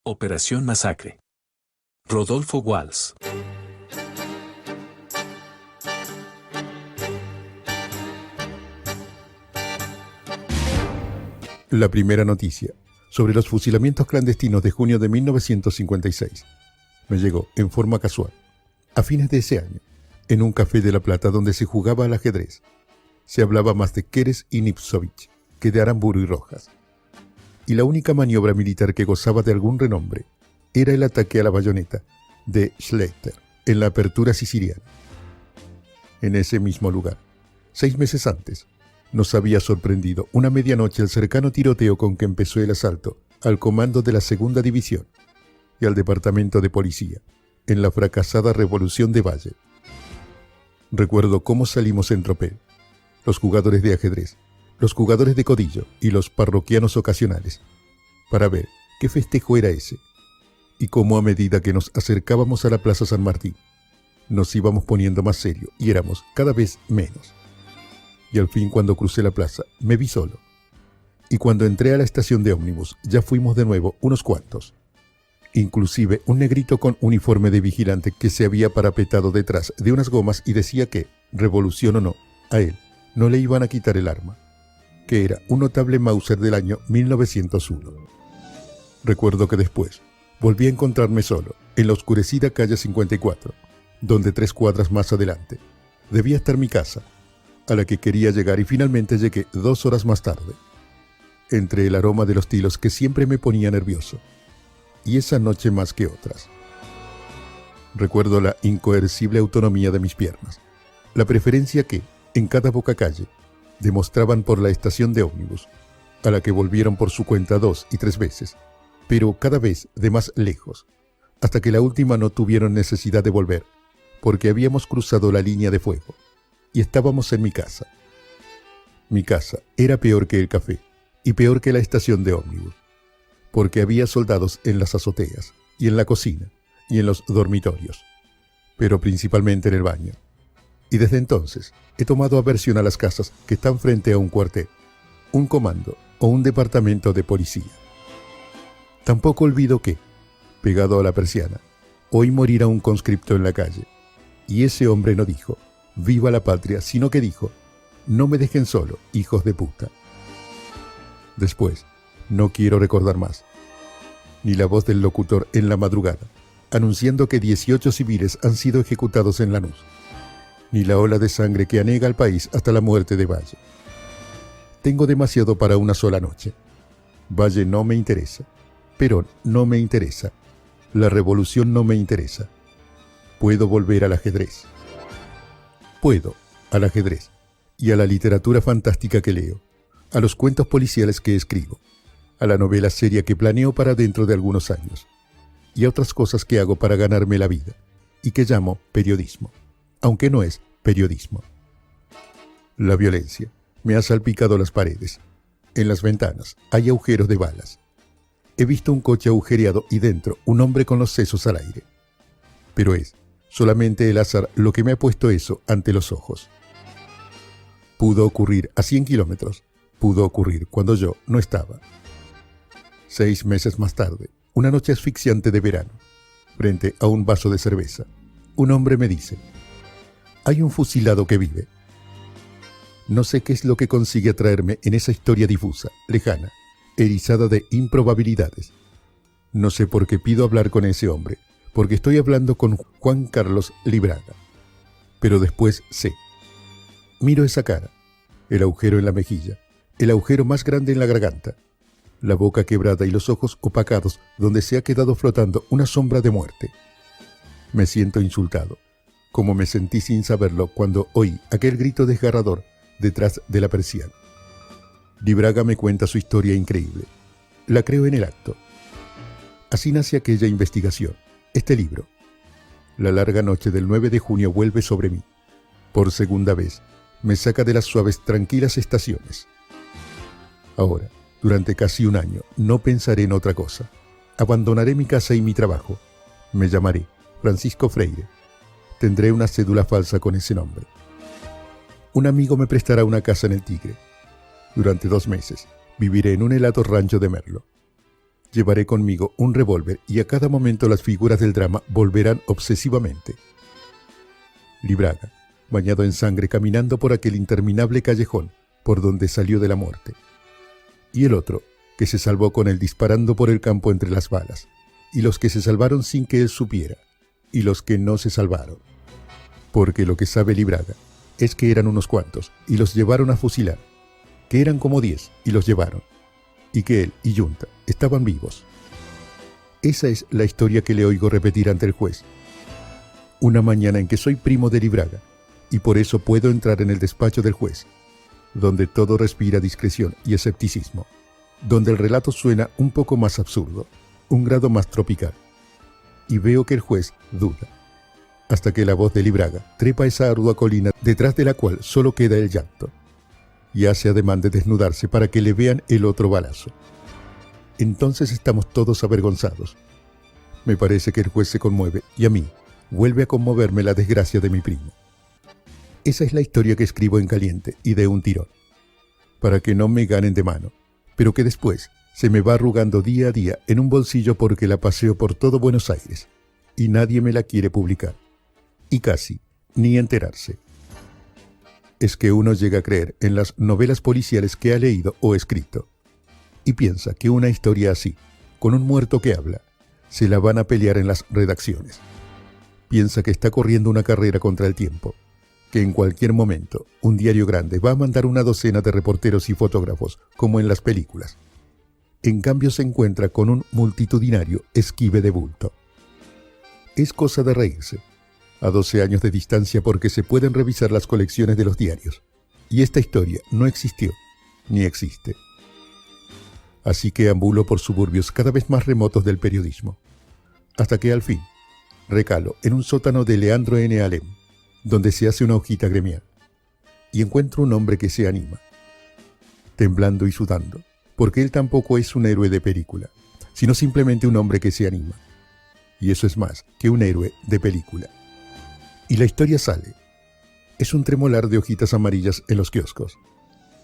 Operación Masacre. Rodolfo Walsh. La primera noticia sobre los fusilamientos clandestinos de junio de 1956 me llegó en forma casual, a fines de ese año, en un café de La Plata donde se jugaba al ajedrez. Se hablaba más de Keres y Nipsovich que de Aramburu y Rojas. Y la única maniobra militar que gozaba de algún renombre era el ataque a la bayoneta de Schlechter en la apertura siciliana. En ese mismo lugar, 6 meses antes, nos había sorprendido una medianoche el cercano tiroteo con que empezó el asalto al comando de la Segunda División y al Departamento de Policía en la fracasada Revolución de Valle. Recuerdo cómo salimos en tropel, los jugadores de ajedrez, los jugadores de codillo y los parroquianos ocasionales, para ver qué festejo era ese, y cómo a medida que nos acercábamos a la Plaza San Martín, nos íbamos poniendo más serios y éramos cada vez menos. Y al fin, cuando crucé la plaza, me vi solo. Y cuando entré a la estación de ómnibus, ya fuimos de nuevo unos cuantos. Inclusive un negrito con uniforme de vigilante que se había parapetado detrás de unas gomas y decía que, revolución o no, a él no le iban a quitar el arma, que era un notable Mauser del año 1901. Recuerdo que después volví a encontrarme solo en la oscurecida calle 54, donde 3 cuadras más adelante debía estar mi casa, a la que quería llegar, y finalmente llegué 2 horas más tarde, entre el aroma de los tilos que siempre me ponía nervioso, y esa noche más que otras. Recuerdo la incoercible autonomía de mis piernas, la preferencia que, en cada bocacalle, demostraban por la estación de ómnibus, a la que volvieron por su cuenta 2 y 3 veces, pero cada vez de más lejos, hasta que la última no tuvieron necesidad de volver, porque habíamos cruzado la línea de fuego, y estábamos en mi casa. Mi casa era peor que el café, y peor que la estación de ómnibus, porque había soldados en las azoteas, y en la cocina, y en los dormitorios, pero principalmente en el baño. Y desde entonces he tomado aversión a las casas que están frente a un cuartel, un comando o un departamento de policía. Tampoco olvido que, pegado a la persiana, oí morir a un conscripto en la calle, y ese hombre no dijo «Viva la patria», sino que dijo «No me dejen solo, hijos de puta». Después, no quiero recordar más, ni la voz del locutor en la madrugada, anunciando que 18 civiles han sido ejecutados en Lanús, ni la ola de sangre que anega al país hasta la muerte de Valle. Tengo demasiado para una sola noche. Valle no me interesa, Perón no me interesa, la revolución no me interesa. Puedo volver al ajedrez. Puedo al ajedrez y a la literatura fantástica que leo, a los cuentos policiales que escribo, a la novela seria que planeo para dentro de algunos años, y a otras cosas que hago para ganarme la vida y que llamo periodismo, aunque no es periodismo. La violencia me ha salpicado las paredes. En las ventanas hay agujeros de balas. He visto un coche agujereado y dentro un hombre con los sesos al aire. Pero es solamente el azar lo que me ha puesto eso ante los ojos. Pudo ocurrir a 100 kilómetros. Pudo ocurrir cuando yo no estaba. 6 meses más tarde, una noche asfixiante de verano, frente a un vaso de cerveza, un hombre me dice: «Hay un fusilado que vive». No sé qué es lo que consigue atraerme en esa historia difusa, lejana, erizada de improbabilidades. No sé por qué pido hablar con ese hombre, porque estoy hablando con Juan Carlos Libraga. Pero después sé. Miro esa cara, el agujero en la mejilla, el agujero más grande en la garganta, la boca quebrada y los ojos opacados donde se ha quedado flotando una sombra de muerte. Me siento insultado, como me sentí sin saberlo cuando oí aquel grito desgarrador detrás de la persiana. Libraga me cuenta su historia increíble. La creo en el acto. Así nace aquella investigación, este libro. La larga noche del 9 de junio vuelve sobre mí. Por segunda vez, me saca de las suaves, tranquilas estaciones. Ahora, durante casi un año, no pensaré en otra cosa. Abandonaré mi casa y mi trabajo. Me llamaré Francisco Freire. Tendré una cédula falsa con ese nombre. Un amigo me prestará una casa en el Tigre. Durante 2 meses, viviré en un helado rancho de Merlo. Llevaré conmigo un revólver y a cada momento las figuras del drama volverán obsesivamente. Libraga, bañado en sangre, caminando por aquel interminable callejón por donde salió de la muerte. Y el otro, que se salvó con él disparando por el campo entre las balas, y los que se salvaron sin que él supiera, y los que no se salvaron. Porque lo que sabe Libraga es que eran unos cuantos, y los llevaron a fusilar, que eran como 10, y los llevaron, y que él y Yunta estaban vivos. Esa es la historia que le oigo repetir ante el juez. Una mañana en que soy primo de Libraga, y por eso puedo entrar en el despacho del juez, donde todo respira discreción y escepticismo, donde el relato suena un poco más absurdo, un grado más tropical, y veo que el juez duda, hasta que la voz de Libraga trepa esa ardua colina detrás de la cual solo queda el llanto, y hace ademán de desnudarse para que le vean el otro balazo. Entonces estamos todos avergonzados. Me parece que el juez se conmueve y a mí vuelve a conmoverme la desgracia de mi primo. Esa es la historia que escribo en caliente y de un tirón, para que no me ganen de mano, pero que después se me va arrugando día a día en un bolsillo porque la paseo por todo Buenos Aires y nadie me la quiere publicar, y casi ni enterarse. Es que uno llega a creer en las novelas policiales que ha leído o escrito, y piensa que una historia así, con un muerto que habla, se la van a pelear en las redacciones. Piensa que está corriendo una carrera contra el tiempo, que en cualquier momento un diario grande va a mandar una docena de reporteros y fotógrafos, como en las películas. En cambio se encuentra con un multitudinario esquive de bulto. Es cosa de reírse, a 12 años de distancia, porque se pueden revisar las colecciones de los diarios, y esta historia no existió, ni existe. Así que ambulo por suburbios cada vez más remotos del periodismo, hasta que al fin recalo en un sótano de Leandro N. Alem, donde se hace una hojita gremial, y encuentro un hombre que se anima, temblando y sudando, porque él tampoco es un héroe de película, sino simplemente un hombre que se anima, y eso es más que un héroe de película. Y la historia sale. Es un tremolar de hojitas amarillas en los kioscos.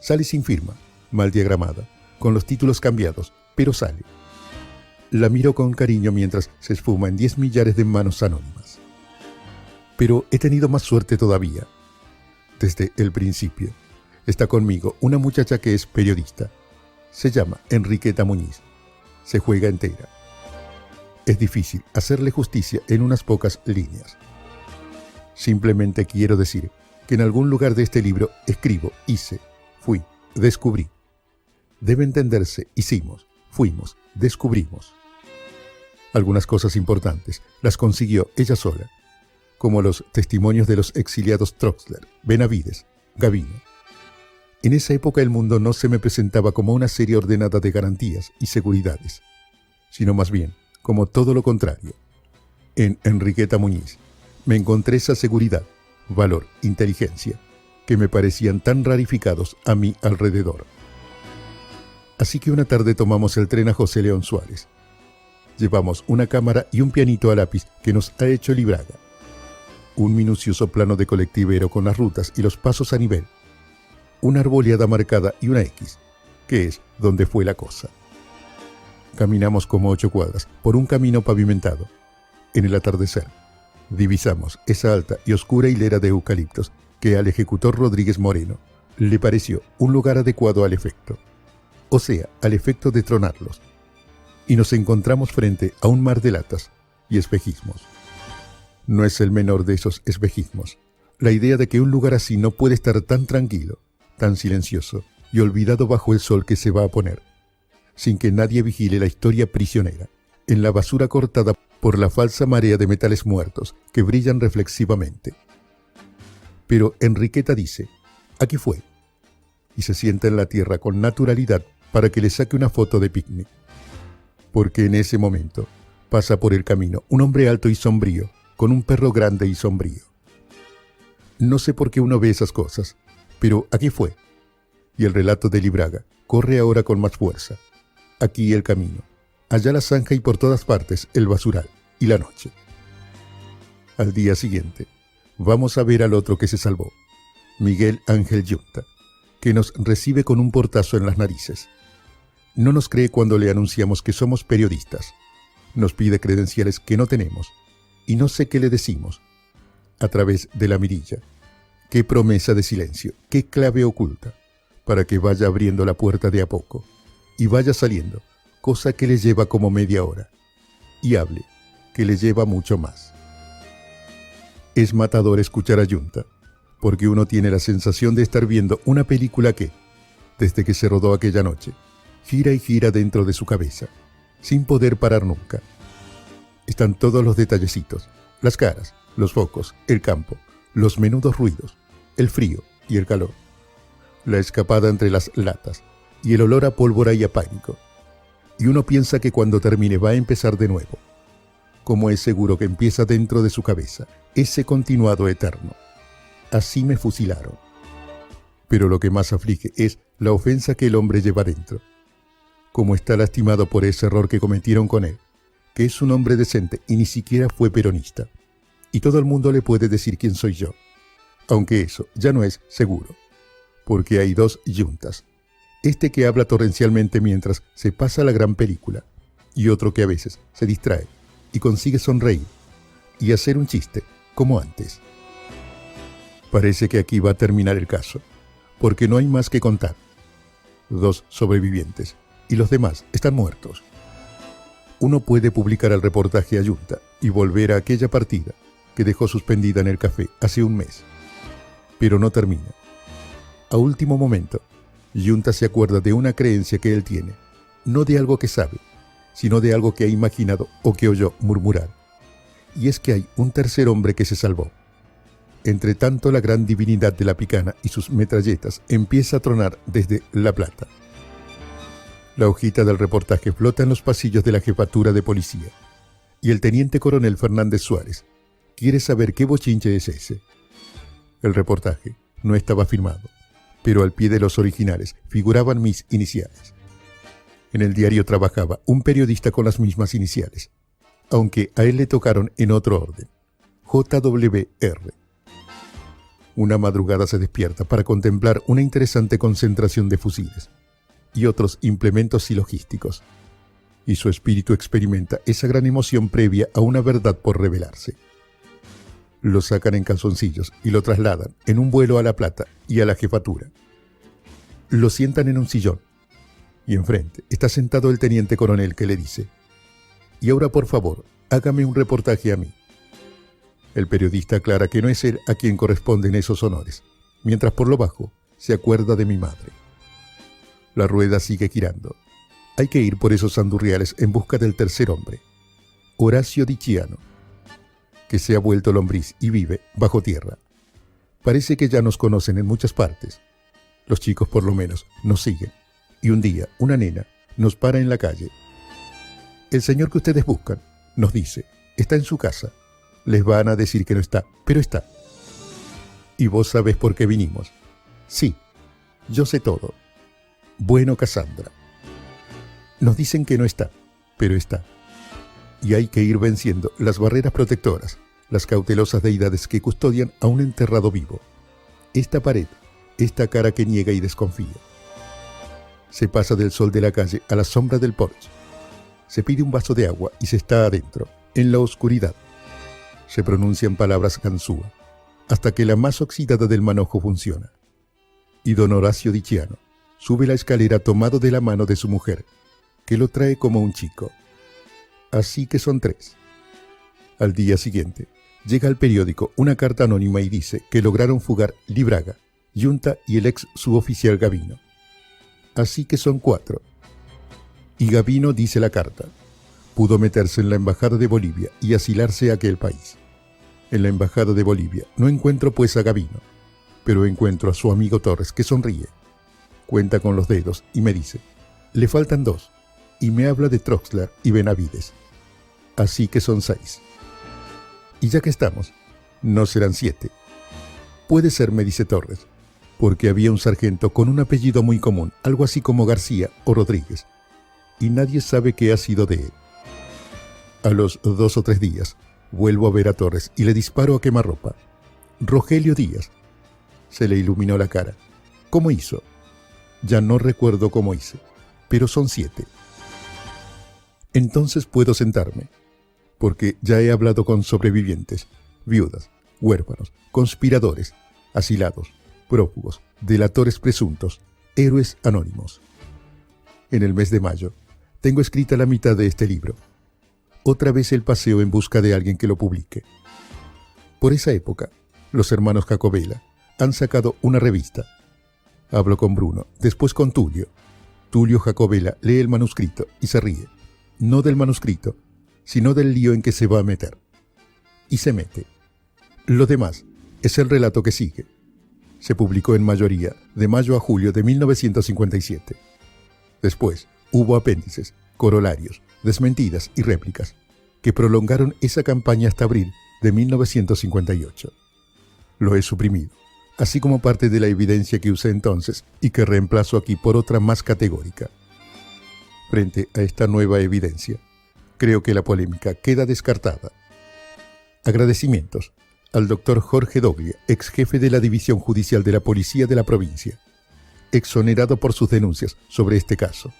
Sale sin firma, mal diagramada, con los títulos cambiados, pero sale. La miro con cariño mientras se esfuma en 10 millares de manos anónimas. Pero he tenido más suerte todavía. Desde el principio está conmigo una muchacha que es periodista. Se llama Enriqueta Muñiz. Se juega entera. Es difícil hacerle justicia en unas pocas líneas. Simplemente quiero decir que en algún lugar de este libro escribo, hice, fui, descubrí. Debe entenderse, hicimos, fuimos, descubrimos. Algunas cosas importantes las consiguió ella sola, como los testimonios de los exiliados Troxler, Benavides, Gavino. En esa época el mundo no se me presentaba como una serie ordenada de garantías y seguridades, sino más bien como todo lo contrario. En Enriqueta Muñiz me encontré esa seguridad, valor, inteligencia, que me parecían tan rarificados a mi alrededor. Así que una tarde tomamos el tren a José León Suárez. Llevamos una cámara y un pianito a lápiz que nos ha hecho Libraga. Un minucioso plano de colectivero con las rutas y los pasos a nivel. Una arboleada marcada y una X, que es donde fue la cosa. Caminamos como 8 cuadras por un camino pavimentado. En el atardecer divisamos esa alta y oscura hilera de eucaliptos que al ejecutor Rodríguez Moreno le pareció un lugar adecuado al efecto, o sea, al efecto de tronarlos, y nos encontramos frente a un mar de latas y espejismos. No es el menor de esos espejismos la idea de que un lugar así no puede estar tan tranquilo, tan silencioso y olvidado bajo el sol que se va a poner, sin que nadie vigile la historia prisionera, en la basura cortada por la falsa marea de metales muertos que brillan reflexivamente. Pero Enriqueta dice, aquí fue, y se sienta en la tierra con naturalidad para que le saque una foto de picnic. Porque en ese momento pasa por el camino un hombre alto y sombrío, con un perro grande y sombrío. No sé por qué uno ve esas cosas, pero aquí fue. Y el relato de Libraga corre ahora con más fuerza. Aquí el camino, allá la zanja y por todas partes el basural y la noche. Al día siguiente, vamos a ver al otro que se salvó, Miguel Ángel Yunta, que nos recibe con un portazo en las narices. no nos cree cuando le anunciamos que somos periodistas. Nos pide credenciales que no tenemos. Y no sé qué le decimos. A través de la mirilla. Qué promesa de silencio, qué clave oculta, para que vaya abriendo la puerta de a poco. Y vaya saliendo, cosa que le lleva como media hora. Y hable, que le lleva mucho más. Es matador escuchar a Yunta, porque uno tiene la sensación de estar viendo una película que, desde que se rodó aquella noche, gira y gira dentro de su cabeza, sin poder parar nunca. Están todos los detallecitos, las caras, los focos, el campo, los menudos ruidos, el frío y el calor, la escapada entre las latas y el olor a pólvora y a pánico. Y uno piensa que cuando termine va a empezar de nuevo. Como es seguro que empieza dentro de su cabeza, ese continuado eterno. Así me fusilaron. Pero lo que más aflige es la ofensa que el hombre lleva dentro. Como está lastimado por ese error que cometieron con él, que es un hombre decente y ni siquiera fue peronista. Y todo el mundo le puede decir quién soy yo. Aunque eso ya no es seguro. Porque hay dos Yuntas. Este que habla torrencialmente mientras se pasa la gran película, y otro que a veces se distrae y consigue sonreír y hacer un chiste, como antes. Parece que aquí va a terminar el caso, porque no hay más que contar. 2 sobrevivientes, y los demás están muertos. Uno puede publicar el reportaje a Yunta y volver a aquella partida que dejó suspendida en el café hace un mes. Pero no termina. A último momento, Yunta se acuerda de una creencia que él tiene, no de algo que sabe, sino de algo que ha imaginado o que oyó murmurar. Y es que hay un tercer hombre que se salvó. Entre tanto, la gran divinidad de la picana y sus metralletas empieza a tronar desde La Plata. La hojita del reportaje flota en los pasillos de la jefatura de policía, y el teniente coronel Fernández Suárez quiere saber qué bochinche es ese. El reportaje no estaba firmado, pero al pie de los originales figuraban mis iniciales. En el diario trabajaba un periodista con las mismas iniciales, aunque a él le tocaron en otro orden, JWR. Una madrugada se despierta para contemplar una interesante concentración de fusiles y otros implementos silogísticos, y su espíritu experimenta esa gran emoción previa a una verdad por revelarse. Lo sacan en calzoncillos y lo trasladan en un vuelo a La Plata y a la jefatura. Lo sientan en un sillón, y enfrente está sentado el teniente coronel que le dice: «Y ahora, por favor, hágame un reportaje a mí». El periodista aclara que no es él a quien corresponden esos honores, mientras por lo bajo se acuerda de mi madre. La rueda sigue girando. Hay que ir por esos andurriales en busca del tercer hombre, Horacio Dicciano, que se ha vuelto lombriz y vive bajo tierra. Parece que ya nos conocen en muchas partes. Los chicos por lo menos nos siguen. Y un día una nena nos para en la calle. «El señor que ustedes buscan», nos dice, «está en su casa. Les van a decir que no está, pero está». «¿Y vos sabés por qué vinimos?» «Sí, yo sé todo». «Bueno, Cassandra». Nos dicen que no está, pero está. Y hay que ir venciendo las barreras protectoras, las cautelosas deidades que custodian a un enterrado vivo. Esta pared, esta cara que niega y desconfía. Se pasa del sol de la calle a la sombra del porche. Se pide un vaso de agua y se está adentro, en la oscuridad. Se pronuncian palabras ganzúa, hasta que la más oxidada del manojo funciona. Y don Horacio Dicciano sube la escalera tomado de la mano de su mujer, que lo trae como un chico. Así que son 3. Al día siguiente, llega al periódico una carta anónima y dice que lograron fugar Libraga, Yunta y el ex suboficial Gavino. Así que son 4. Y Gavino, dice la carta, pudo meterse en la embajada de Bolivia y asilarse a aquel país. En la embajada de Bolivia no encuentro pues a Gavino, pero encuentro a su amigo Torres, que sonríe. Cuenta con los dedos y me dice: «Le faltan 2», y me habla de Troxler y Benavides. Así que son 6. Y ya que estamos, no serán 7. Puede ser, me dice Torres, porque había un sargento con un apellido muy común, algo así como García o Rodríguez, y nadie sabe qué ha sido de él. A los 2 o 3 días, vuelvo a ver a Torres y le disparo a quemarropa. «Rogelio Díaz». Se le iluminó la cara. «¿Cómo hizo?» «Ya no recuerdo cómo hice, pero son 7. Entonces puedo sentarme, porque ya he hablado con sobrevivientes, viudas, huérfanos, conspiradores, asilados, prófugos, delatores presuntos, héroes anónimos. En el mes de mayo, tengo escrita la mitad de este libro. Otra vez el paseo en busca de alguien que lo publique. Por esa época, los hermanos Jacobella han sacado una revista. Hablo con Bruno, después con Tulio. Tulio Jacobella lee el manuscrito y se ríe. No del manuscrito, sino del lío en que se va a meter. Y se mete. Lo demás es el relato que sigue. Se publicó en mayoría de mayo a julio de 1957. Después hubo apéndices, corolarios, desmentidas y réplicas que prolongaron esa campaña hasta abril de 1958. Lo he suprimido, así como parte de la evidencia que usé entonces y que reemplazo aquí por otra más categórica. Frente a esta nueva evidencia, creo que la polémica queda descartada. Agradecimientos al doctor Jorge Doglia, ex jefe de la División Judicial de la Policía de la provincia, exonerado por sus denuncias sobre este caso.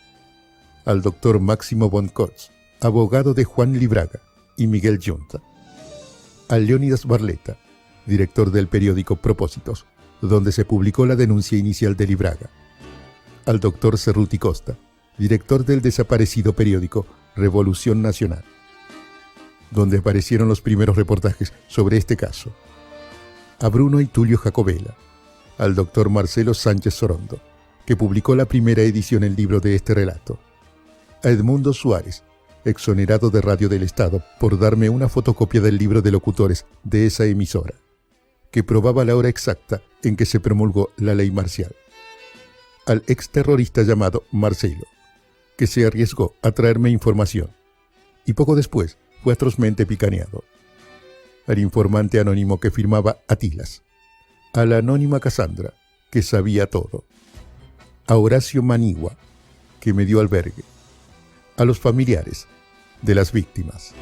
Al doctor Máximo von Kotz, abogado de Juan Libraga y Miguel Yunta. A Leónidas Barleta, director del periódico Propósitos, donde se publicó la denuncia inicial de Libraga. Al doctor Cerruti Costa, director del desaparecido periódico Revolución Nacional, donde aparecieron los primeros reportajes sobre este caso. A Bruno y Tulio Jacobella. Al doctor Marcelo Sánchez Sorondo, que publicó la primera edición del libro de este relato. A Edmundo Suárez, exonerado de Radio del Estado por darme una fotocopia del libro de locutores de esa emisora, que probaba la hora exacta en que se promulgó la ley marcial. Al exterrorista llamado Marcelo, que se arriesgó a traerme información, y poco después fue atrozmente picaneado. Al informante anónimo que firmaba Atilas. A la anónima Cassandra, que sabía todo. A Horacio Manigua, que me dio albergue. A los familiares de las víctimas.